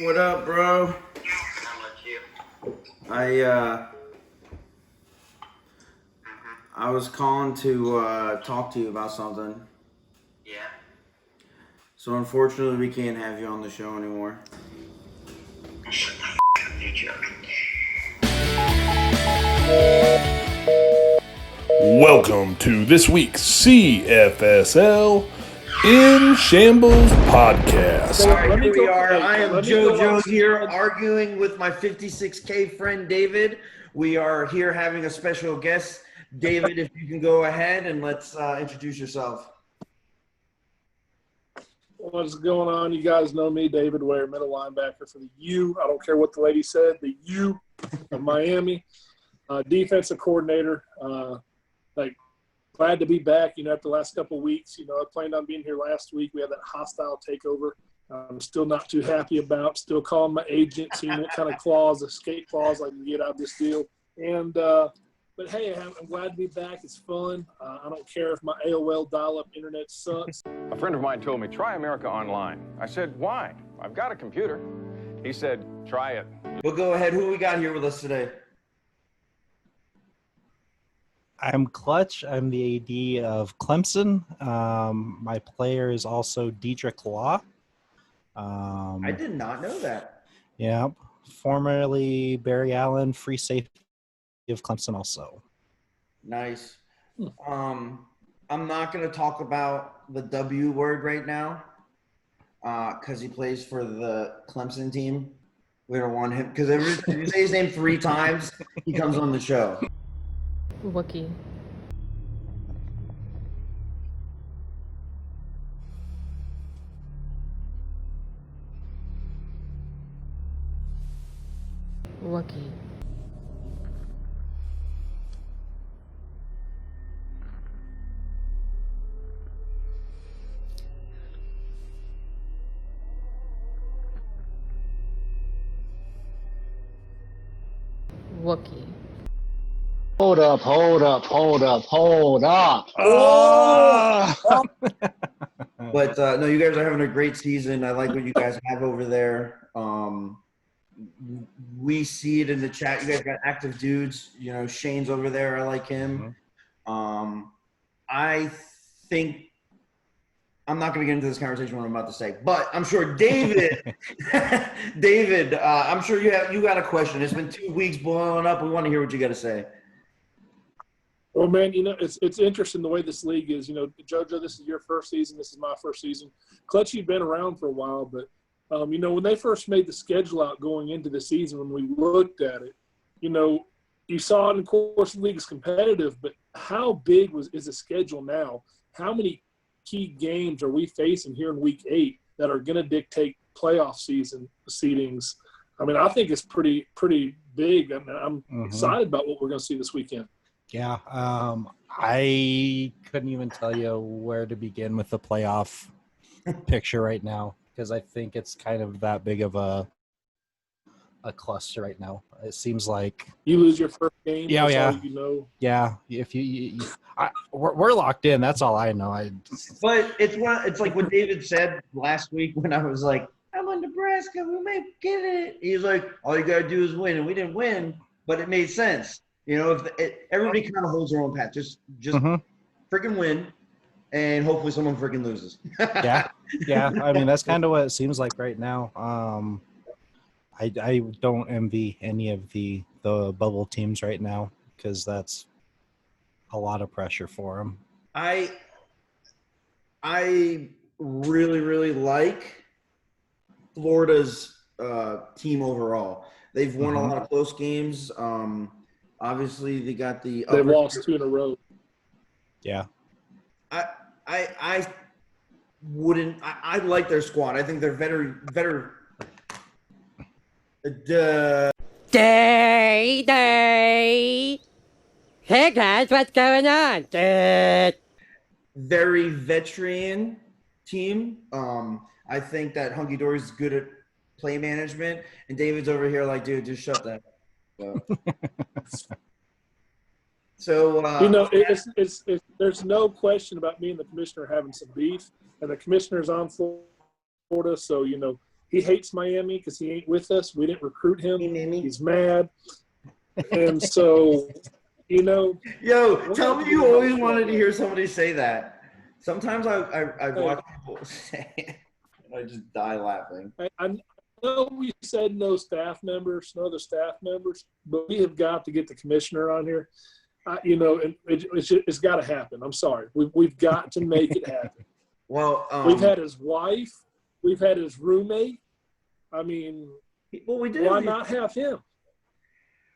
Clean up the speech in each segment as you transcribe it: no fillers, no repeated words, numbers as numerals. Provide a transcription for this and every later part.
What up, bro? How much you? I uh Mm-hmm. I was calling to talk to you about something. Yeah. So unfortunately, we can't have you on the show anymore. Shut the f up, you joke. Welcome to this week's CFSL in Shambles podcast. All right, Let me here we go- are. hey, I am let me go JoJo here, outside. arguing with my 56K friend David. We are here having a special guest. David, if you can go ahead and let's introduce yourself. What's going on? You guys know me, David Ware, middle linebacker for the U. I don't care what the lady said, the U of Miami. Defensive coordinator. Glad to be back, after the last couple of weeks. I planned on being here last week. We had that hostile takeover. I'm still not too happy about. Still calling my agent, seeing what kind of escape clause I can get out of this deal. But hey, I'm glad to be back. It's fun. I don't care if my AOL dial-up internet sucks. A friend of mine told me, try America Online. I said, why? I've got a computer. He said, try it. We'll go ahead. Who we got here with us today? I'm Clutch. I'm the AD of Clemson. My player is also Diedrich Law. I did not know that. Yeah, formerly Barry Allen, free safety of Clemson also. Nice. I'm not going to talk about the W word right now because he plays for the Clemson team. We don't want him because if you say his name 3 times, he comes on the show. Wookie. Wookie. Wookie. Hold up. Oh! But no, you guys are having a great season. I like what you guys have over there. We see it in the chat. You guys got active dudes. Shane's over there. I like him. I think I'm not going to get into this conversation what I'm about to say, but I'm sure David, I'm sure you got a question. It's been 2 weeks boiling up. We want to hear what you got to say. Well, man, it's interesting the way this league is. JoJo, this is your first season. This is my first season. Clutch, you've been around for a while, but, when they first made the schedule out going into the season, when we looked at it, you saw it, of course, the league is competitive, but how big is the schedule now? How many key games are we facing here in week 8 that are going to dictate playoff season seedings? I mean, I think it's pretty big. I mean, I'm excited about what we're going to see this weekend. Yeah, I couldn't even tell you where to begin with the playoff picture right now because I think it's kind of that big of a cluster right now. It seems like you lose your first game. Yeah, that's yeah. all you know. Yeah, if we're locked in. That's all I know. But it's like what David said last week when I was like, I'm on Nebraska. We might get it. He's like, all you got to do is win. And we didn't win, but it made sense. Everybody kind of holds their own path. Just freaking win, and hopefully someone freaking loses. Yeah. I mean, that's kind of what it seems like right now. I don't envy any of the bubble teams right now because that's a lot of pressure for them. I really, really like Florida's team overall. They've won a lot of close games. Obviously, they got the. They've lost 2 in a row. Yeah. I wouldn't. I like their squad. I think they're better. Day. Hey guys, what's going on? Very veteran team. I think that Hunky Dory's good at play management, and David's over here like, dude, just shut that. So it's there's no question about me and the commissioner having some beef, and the commissioner's on Florida, so he hates Miami because he ain't with us. We didn't recruit him. He's mad. And so, you know. Yo, tell me you always wanted to hear somebody say that. Sometimes I watch people say it, and I just die laughing. I know we said no other staff members, but we have got to get the commissioner on here. You know, it's got to happen. I'm sorry. We've got to make it happen. Well, we've had his wife. We've had his roommate. I mean, we did. Why not have him?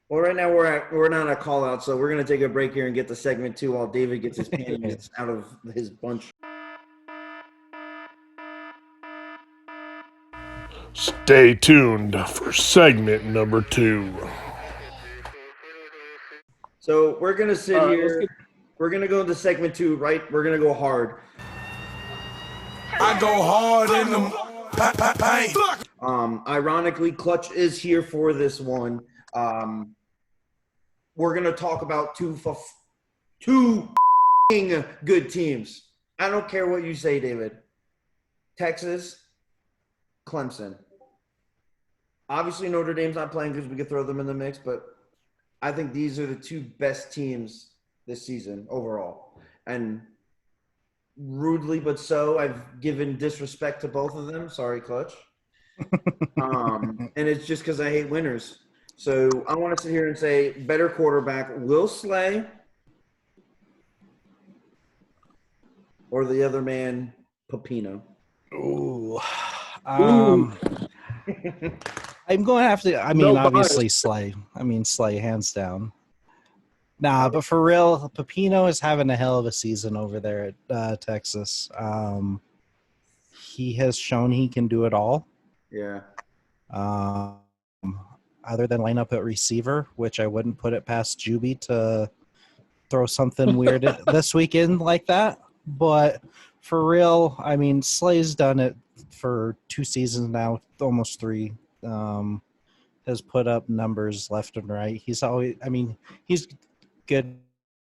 Well, right now we're not a call out, so we're gonna take a break here and get to segment 2 while David gets his panties out of his bunch. Stay tuned for segment number 2. So we're gonna sit here. We're gonna go into segment 2, right? We're gonna go hard. I go hard in the paint. Ironically, Clutch is here for this one. We're gonna talk about two good teams. I don't care what you say, David. Texas, Clemson. Obviously, Notre Dame's not playing because we could throw them in the mix, but I think these are the 2 best teams this season overall. And rudely but so, I've given disrespect to both of them. Sorry, Clutch. And it's just because I hate winners. So I want to sit here and say better quarterback, Will Slay or the other man, Pepino. Ooh. I'm going to have to – I mean, obviously Slay. I mean, Slay, hands down. Nah, but for real, Pepino is having a hell of a season over there at Texas. He has shown he can do it all. Yeah. Other than line up at receiver, which I wouldn't put it past Juby to throw something weird this weekend like that. But for real, I mean, Slay's done it for 2 seasons now, almost 3. Has put up numbers left and right. He's always, I mean, he's good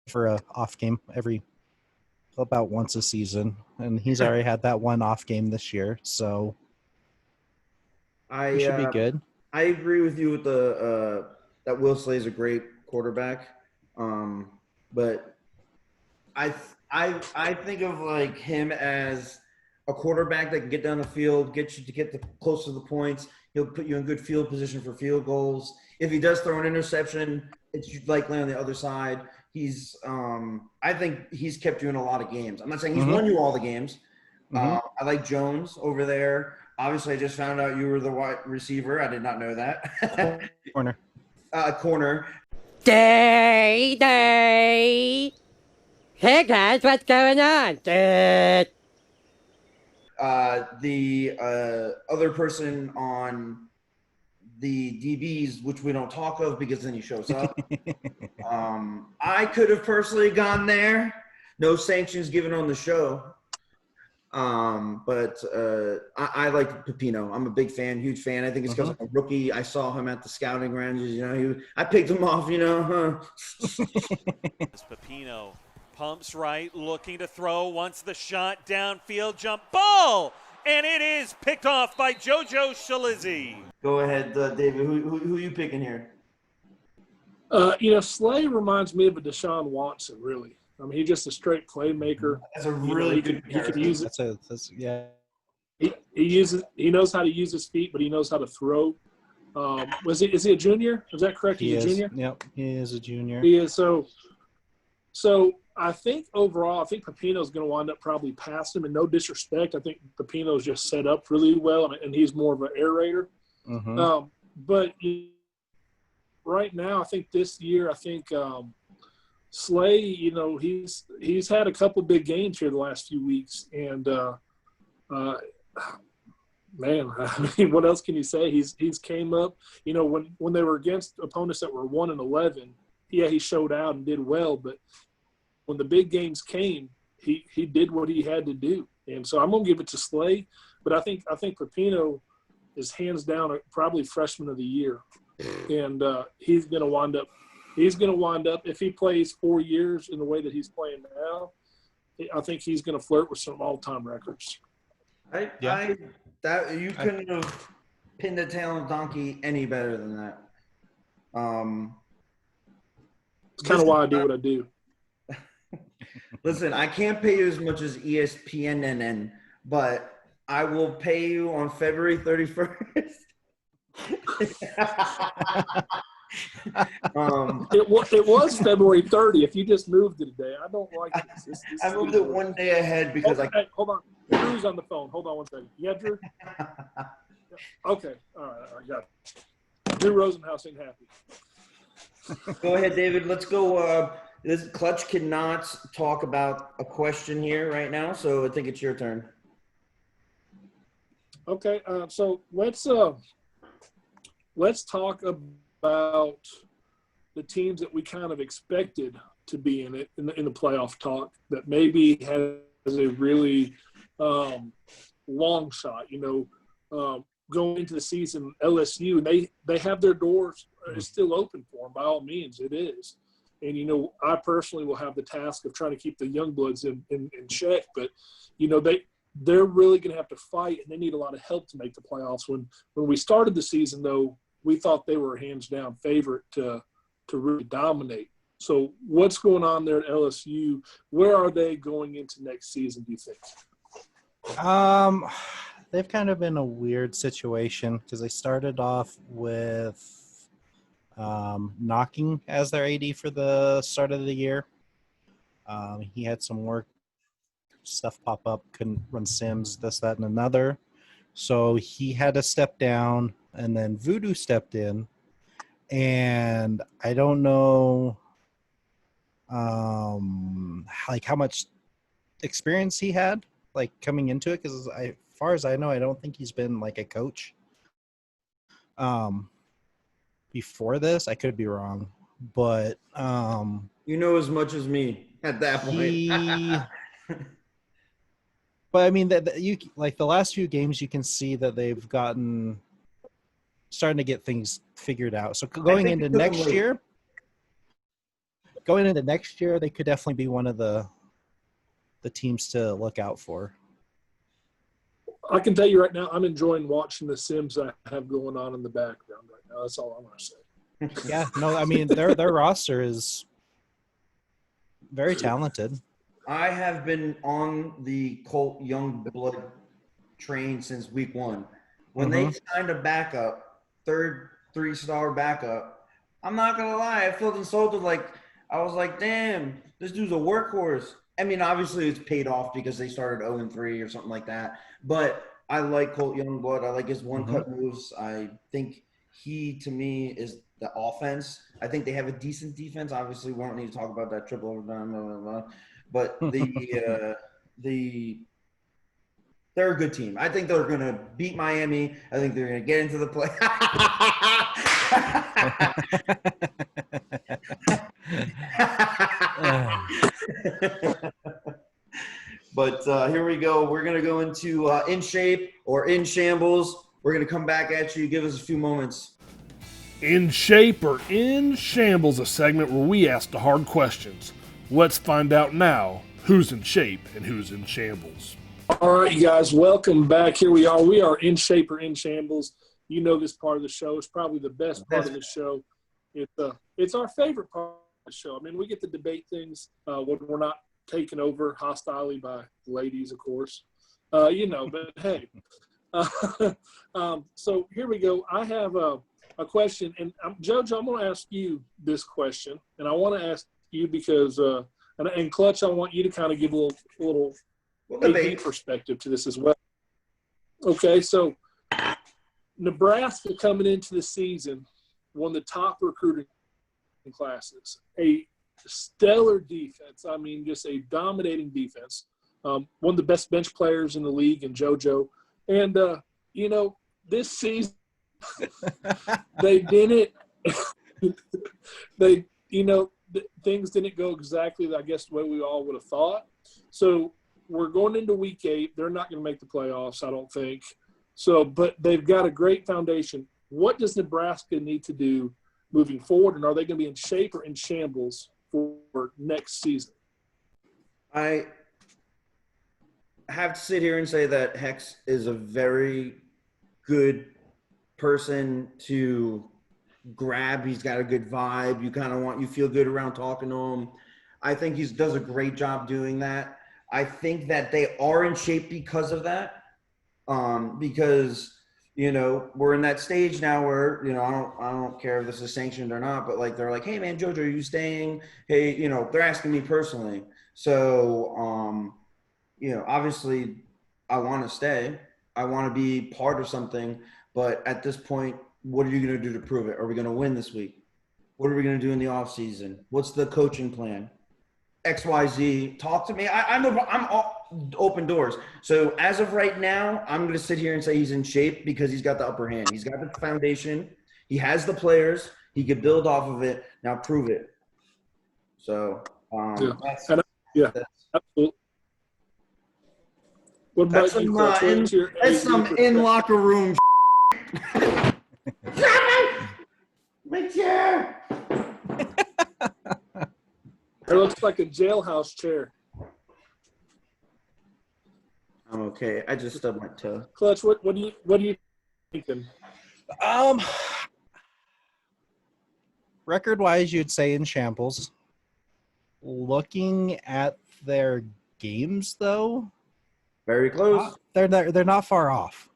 for a off game about once a season, and he's already had that one off game this year, so he should be good. I agree with you with the that Will Slay is a great quarterback, but I think of like him as a quarterback that can get down the field, get you to get close to the points. He'll put you in good field position for field goals. If he does throw an interception, it's likely on the other side. He's I think he's kept you in a lot of games. I'm not saying he's won you all the games. I like Jones over there. Obviously, I just found out you were the wide receiver. I did not know that. Corner. Corner. Day. Hey guys, what's going on? The other person on the DBs, which we don't talk of because then he shows up. I could have personally gone there. No sanctions given on the show. But I like Pepino. I'm a big fan, huge fan. I think it's because I'm a rookie. I saw him at the scouting ranges. You know, I picked him off. You know, Pepino pumps right, looking to throw. Wants the shot downfield, jump ball, and it is picked off by JoJo Shalizzi. Go ahead, David. Who are you picking here? You know, Slay reminds me of a Deshaun Watson, really. I mean, he's just a straight playmaker. That's a really good he could use it. Yeah. He knows how to use his feet, but he knows how to throw. Is he a junior? Is that correct? He's a junior? Yep, he is a junior. He is. So I think overall, I think Pepino's going to wind up probably past him. And no disrespect, I think Pepino's just set up really well, and he's more of an aerator. But right now, I think this year, Slay, you know, he's had a couple big games here the last few weeks, and man, I mean, what else can you say? He's came up, you know, when they were against opponents that were 1-11, yeah, he showed out and did well, but when the big games came, he did what he had to do, and so I'm gonna give it to Slay, but I think Pepino is hands down probably freshman of the year, and he's gonna wind up. If he plays 4 years in the way that he's playing now, I think he's going to flirt with some all-time records. I That you couldn't have pinned the tail on a donkey any better than that. It's kind of why I do what I do. Listen, I can't pay you as much as ESPN, but I will pay you on February 31st. It was February 30th. You just moved it today. I don't like this. I moved it one day ahead because hey, hold on. Drew's on the phone. Hold on one second. Yeah, Drew? Okay. All right. Got it. Drew Rosenhaus ain't happy. Go ahead, David. Let's go. This Clutch cannot talk about a question here right now, so I think it's your turn. Okay. So let's talk about the teams that we kind of expected to be in it in the playoff talk that maybe has a really long shot. Going into the season, LSU, they have their doors still open for them. By all means, it is. And, I personally will have the task of trying to keep the young bloods in check. But, they're really going to have to fight, and they need a lot of help to make the playoffs. When we started the season, though, we thought they were a hands-down favorite to really dominate. So what's going on there at LSU? Where are they going into next season, do you think? They've kind of been a weird situation because they started off with Knocking as their AD for the start of the year. He had some work stuff pop up, couldn't run sims, this, that, and another. So he had to step down, and then Voodoo stepped in. And I don't know how much experience he had coming into it, because as far as I know, I don't think he's been a coach before this. I could be wrong, but as much as me at that point. But I mean, that you the last few games, you can see that they've starting to get things figured out. So going into next year, they could definitely be one of the teams to look out for. I can tell you right now, I'm enjoying watching the Sims I have going on in the background right now. That's all I'm going to say. Yeah, no, I mean, their roster is very talented. I have been on the Colt Youngblood train since week one. When they signed a backup, third 3-star backup, I'm not going to lie, I felt insulted. I was like, damn, this dude's a workhorse. I mean, obviously it's paid off because they started 0-3 or something like that. But I like Colt Youngblood. I like his one-cut moves. I think he, to me, is the offense. I think they have a decent defense. Obviously, we don't need to talk about that triple overtime, blah, blah, blah. But they're a good team. I think they're going to beat Miami. I think they're going to get into the play. But here we go. We're going to go into In Shape or In Shambles. We're going to come back at you. Give us a few moments. In Shape or In Shambles, a segment where we ask the hard questions. Let's find out now who's in shape and who's in shambles. All right, you guys, welcome back. Here we are. We are In Shape or In Shambles. You know this part of the show. It's probably the best part of the show. It's our favorite part of the show. I mean, we get to debate things when we're not taken over hostilely by ladies, of course. But hey. So here we go. I have a question. And, Jojo, I'm going to ask you this question. And I want to ask you because and Clutch, I want you to kind of give a little AD perspective to this as well. Okay, so Nebraska coming into the season, one of the top recruiting classes, a stellar defense. I mean, just a dominating defense. One of the best bench players in the league in JoJo. And, this season they didn't things didn't go exactly, I guess, the way we all would have thought. So we're going into week 8. They're not going to make the playoffs, I don't think. So, but they've got a great foundation. What does Nebraska need to do moving forward, and are they going to be in shape or in shambles for next season? have to sit here and say that Hex is a very good person to grab. He's got a good vibe. You feel good around talking to him. I think he does a great job doing that. I think that they are in shape because of that. Because we're in that stage now where I don't care if this is sanctioned or not, but like they're like, hey man, Jojo, are you staying? Hey, they're asking me personally. So obviously I want to stay. I want to be part of something, but at this point, what are you going to do to prove it? Are we going to win this week? What are we going to do in the off season? What's the coaching plan? XYZ, talk to me. I'm all open doors. So as of right now, I'm going to sit here and say he's in shape because he's got the upper hand. He's got the foundation. He has the players. He could build off of it. Now prove it. So absolutely. What about you, Clutch? That's some in locker room. My chair. It looks like a jailhouse chair. I'm okay. I just stubbed my toe. Clutch, what are you thinking? Record-wise, you'd say in shambles. Looking at their games, though, very close. They're not far off.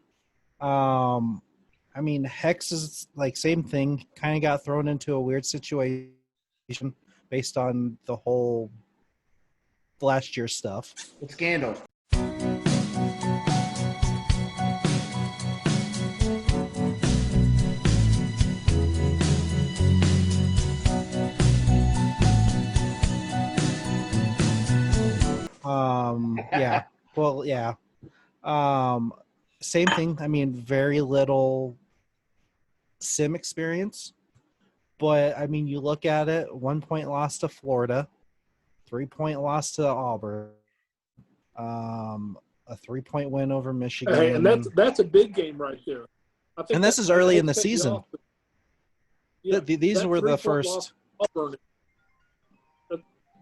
I mean, Hex is like same thing. Kind of got thrown into a weird situation based on the whole last year stuff. The scandal. Yeah. Well, yeah. Same thing. I mean, very little sim experience. But, I mean, you look at it, 1 point loss to Florida, 3 point loss to Auburn, a 3 point win over Michigan. Hey, and that's a big game right there. I think and this is early in the season. Yeah, these were the first. Auburn,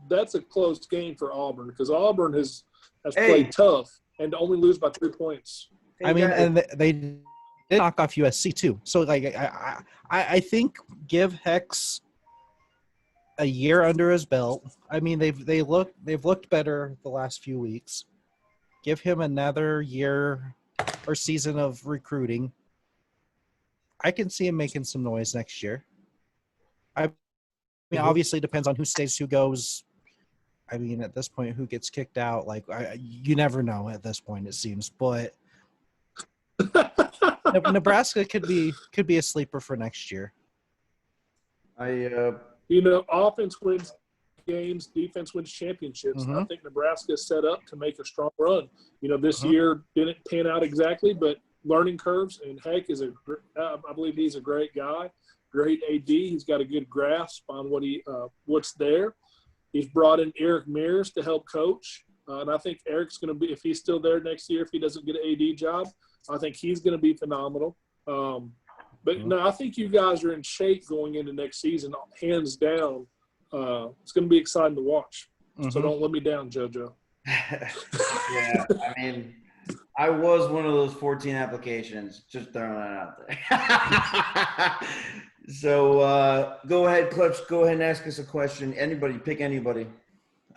that's a close game for Auburn because Auburn has played tough and to only lose by 3 points. I mean, and they did knock off USC too. So, like, I think give Hex a year under his belt. I mean, they've looked better the last few weeks. Give him another year or season of recruiting. I can see him making some noise next year. I mean, obviously, it depends on who stays, who goes. I mean, at this point, who gets kicked out? Like, you never know at this point, it seems. But Nebraska could be a sleeper for next year. Offense wins games, defense wins championships. Mm-hmm. I think Nebraska is set up to make a strong run. This year didn't pan out exactly, but learning curves. And Heck is I believe he's a great guy, great AD. He's got a good grasp on what's there. He's brought in Eric Mears to help coach. And I think Eric's going to be, if he's still there next year, if he doesn't get an AD job, I think he's going to be phenomenal. But no, I think you guys are in shape going into next season, hands down. It's going to be exciting to watch. Mm-hmm. So don't let me down, JoJo. Yeah, I mean, I was one of those 14 applications. Just throwing that out there. So go ahead, Clutch. Go ahead and ask us a question. Anybody, pick anybody.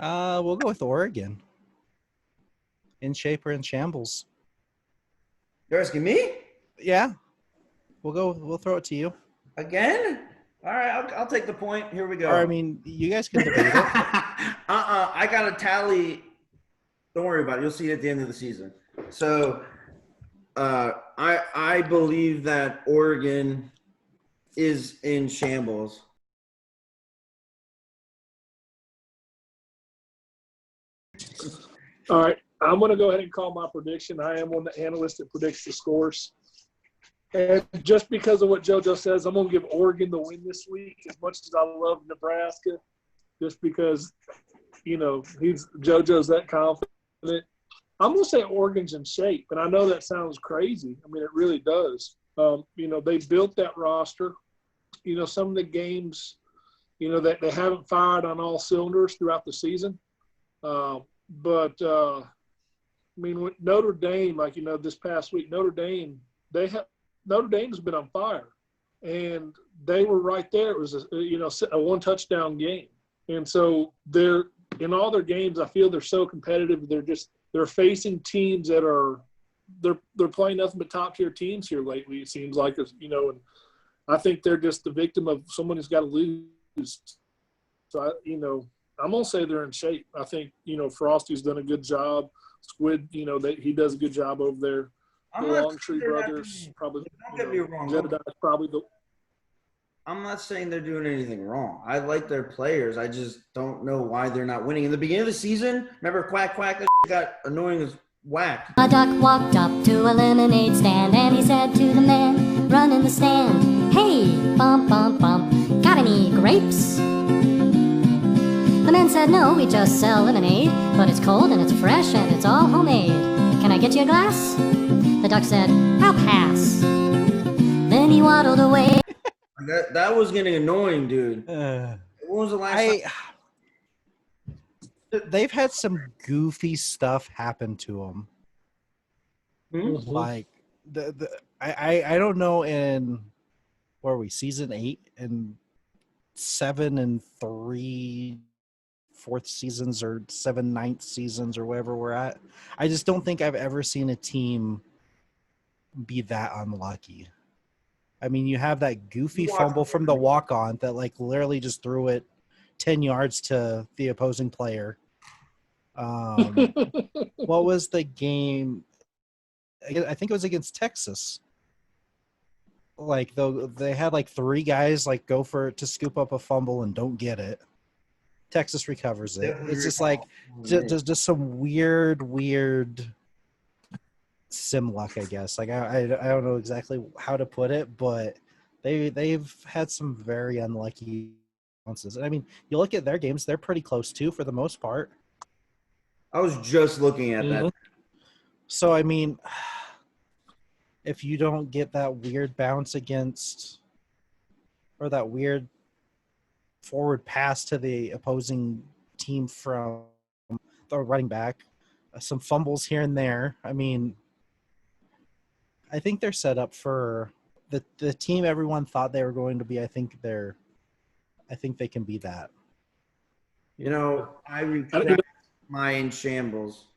We'll go with Oregon. In shape or in shambles? You're asking me? Yeah. We'll throw it to you. Again? All right, I'll take the point. Here we go. Or, I mean, you guys can debate it. I got a tally. Don't worry about it. You'll see it at the end of the season. So I believe that Oregon is in shambles. All right, I'm going to go ahead and call my prediction. I am one of the analysts that predicts the scores. And just because of what JoJo says, I'm going to give Oregon the win this week as much as I love Nebraska, just because, JoJo's that confident. I'm going to say Oregon's in shape, and I know that sounds crazy. I mean, it really does. They built that roster. Some of the games, that they haven't fired on all cylinders throughout the season. But mean, with Notre Dame, like, this past week, Notre Dame's been on fire, and they were right there. It was a one touchdown game, and so they're in all their games. I feel they're so competitive. They're facing teams that they're playing nothing but top tier teams here lately. It seems like, and I think they're just the victim of someone who's got to lose. So I'm gonna say they're in shape. I think Frosty's done a good job. Squid, he does a good job over there. The Longtree brothers probably. Don't get me wrong. Jedediah's probably the. I'm not saying they're doing anything wrong. I like their players. I just don't know why they're not winning. In the beginning of the season, remember Quack Quack? That got annoying as whack. A duck walked up to a lemonade stand and he said to the man running the stand, "Hey, bump, bump, bump, got any grapes?" The man said, "No, we just sell lemonade, but it's cold and it's fresh and it's all homemade. Can I get you a glass?" The duck said, "I'll pass." Then he waddled away. That was getting annoying, dude. When was the last time? They've had some goofy stuff happen to them. Mm-hmm. Like I don't know, in where are we, season 8 and 7 and 3 fourth seasons, or 7 ninth seasons, or wherever we're at. I just don't think I've ever seen a team be that unlucky. I mean, you have that goofy fumble from the walk-on that literally just threw it 10 yards to the opposing player. What was the game? I think it was against Texas. They had 3 guys go for it to scoop up a fumble and don't get it. Texas recovers it. It's just just some weird sim luck, I guess. I don't know exactly how to put it, but they've had some very unlucky bounces. I mean, you look at their games; they're pretty close too, for the most part. I was just looking at that. So I mean, if you don't get that weird bounce against, or that weird forward pass to the opposing team from the running back, some fumbles here and there, I mean, I think they're set up for the team everyone thought they were going to be. I think they can be that. I retract my in shambles.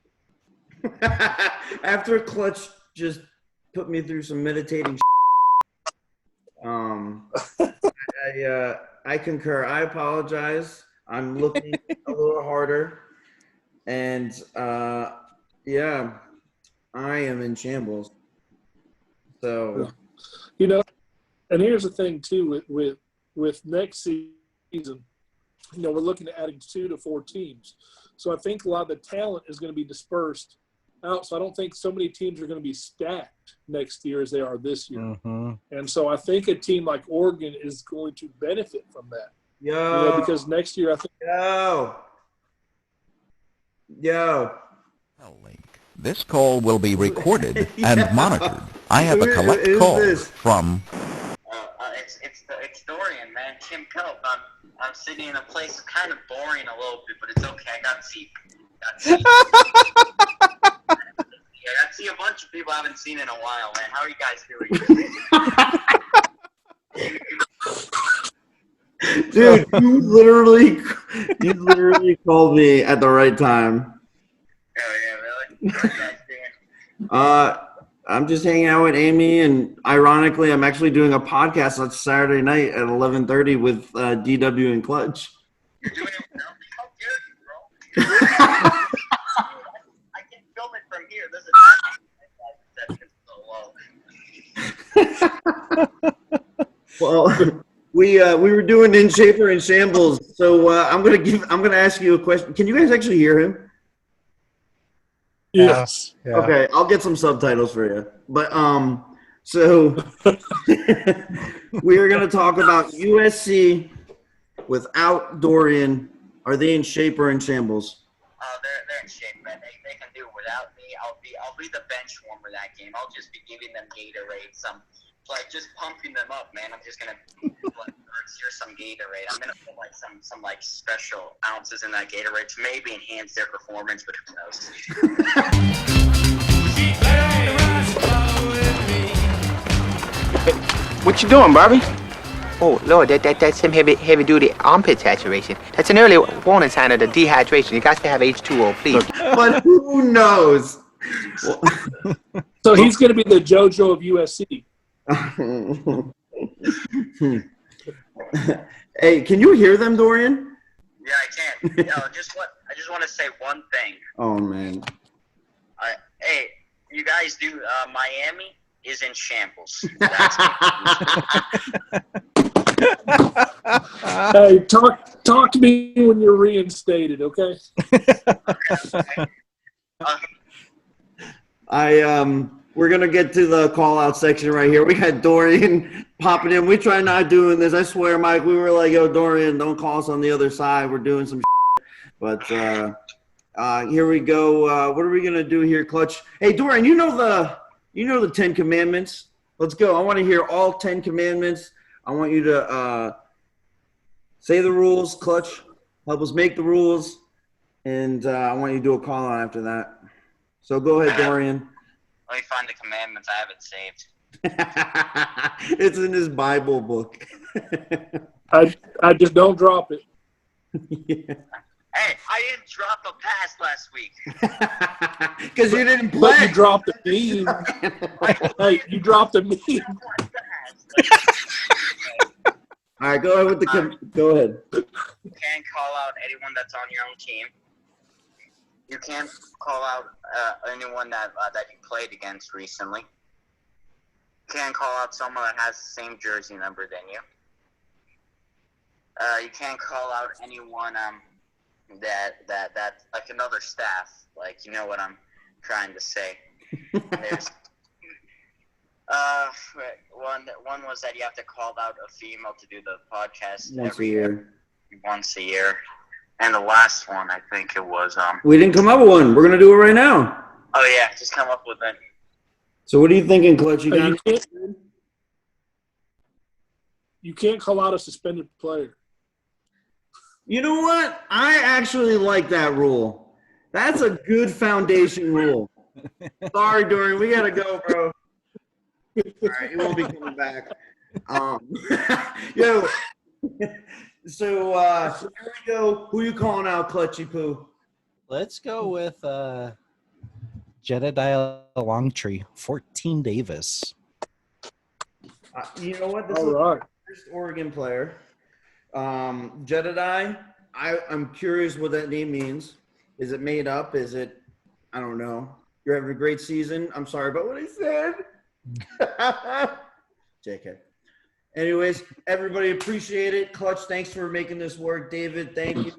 After Clutch just put me through some meditating. I concur. I apologize. I'm looking a little harder, and yeah, I am in shambles. So, and here's the thing too with next season, we're looking at adding 2 to 4 teams. So I think a lot of the talent is going to be dispersed out. So I don't think so many teams are going to be stacked next year as they are this year. Mm-hmm. And so I think a team like Oregon is going to benefit from that. Because next year I think. Yo. This call will be recorded and monitored. I have a collect call from. It's Dorian, man. Kim Cope. I'm sitting in a place that's kind of boring a little bit, but it's okay. I got to see. I got to see a bunch of people I haven't seen in a while, man. How are you guys doing? Dude, you literally called me at the right time. Oh yeah, really? How are you guys doing? I'm just hanging out with Amy, and ironically, I'm actually doing a podcast on Saturday night at 11:30 with DW and Clutch. You're doing it without me? How dare you, bro? I can film it from here. This is Well, we were doing In Shaper and Shambles, so I'm gonna ask you a question. Can you guys actually hear him? Yes. Yeah. Okay, I'll get some subtitles for you. But so we are gonna talk about USC without Dorian. Are they in shape or in shambles? They're in shape, man. They can do it without me. I'll be the bench warmer that game. I'll just be giving them Gatorade, just pumping them up, man. I'm just gonna here's some Gatorade. I'm gonna put like some like special ounces in that Gatorade to maybe enhance their performance, but who knows? What you doing, Barbie? Oh, Lord, that's some heavy-duty armpit saturation. That's an early warning sign of the dehydration. You got to have H2O, please. But who knows? So he's going to be the JoJo of USC. Hey, can you hear them, Dorian? Yeah, I can. I just want to say one thing. Oh, man. Hey, you guys do Miami is in shambles. Hey, talk to me when you're reinstated, okay? We're gonna get to the call out section right here. We got Dorian popping in. We try not doing this. I swear, Mike. We were like, "Yo, Dorian, don't call us on the other side. We're doing some." But here we go. What are we gonna do here, Clutch? Hey, Dorian, you know the 10 Commandments. Let's go. I want to hear all 10 Commandments. I want you to say the rules, Clutch. Help us make the rules, and I want you to do a call on after that. So go ahead, Dorian. Let me find the commandments. I have it saved. It's in his Bible book. I just don't drop it. Yeah. Hey, I didn't drop a pass last week. Because you didn't play. But you dropped a meme. Hey, you dropped a meme. All right, go ahead with go ahead. You can't call out anyone that's on your own team. You can't call out anyone that you played against recently. You can't call out someone that has the same jersey number than you. You can't call out anyone that like another staff. Like, you know what I'm trying to say. There's one was that you have to call out a female to do the podcast once a year. And the last one, I think it was we didn't come up with one. We're gonna do it right now. Oh yeah, just come up with it. So what are you thinking, Clutch? You can't call out a suspended player. You know what? I actually like that rule. That's a good foundation rule. Sorry, Dorian, we gotta go, bro. All right, he won't be coming back. Yo. So here we go. Who you calling out, Clutchy Poo? Let's go with Jedediah Longtree, 14 Davis. You know what? This is the first Oregon player. Jedediah, I'm curious what that name means. Is it made up? Is it, I don't know. You're having a great season. I'm sorry about what I said. JK. Anyways, everybody appreciate it. Clutch, thanks for making this work. David, thank you.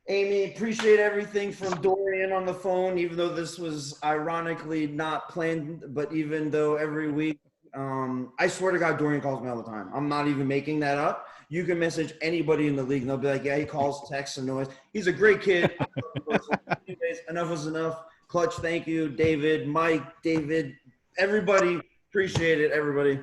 Amy, appreciate everything from Dorian on the phone, even though this was ironically not planned, but even though every week, I swear to God, Dorian calls me all the time. I'm not even making that up. You can message anybody in the league, and they'll be like, yeah, he calls, texts, and noise. He's a great kid. Anyways, enough is enough. Clutch, thank you. David, Mike, David, everybody, appreciate it, everybody.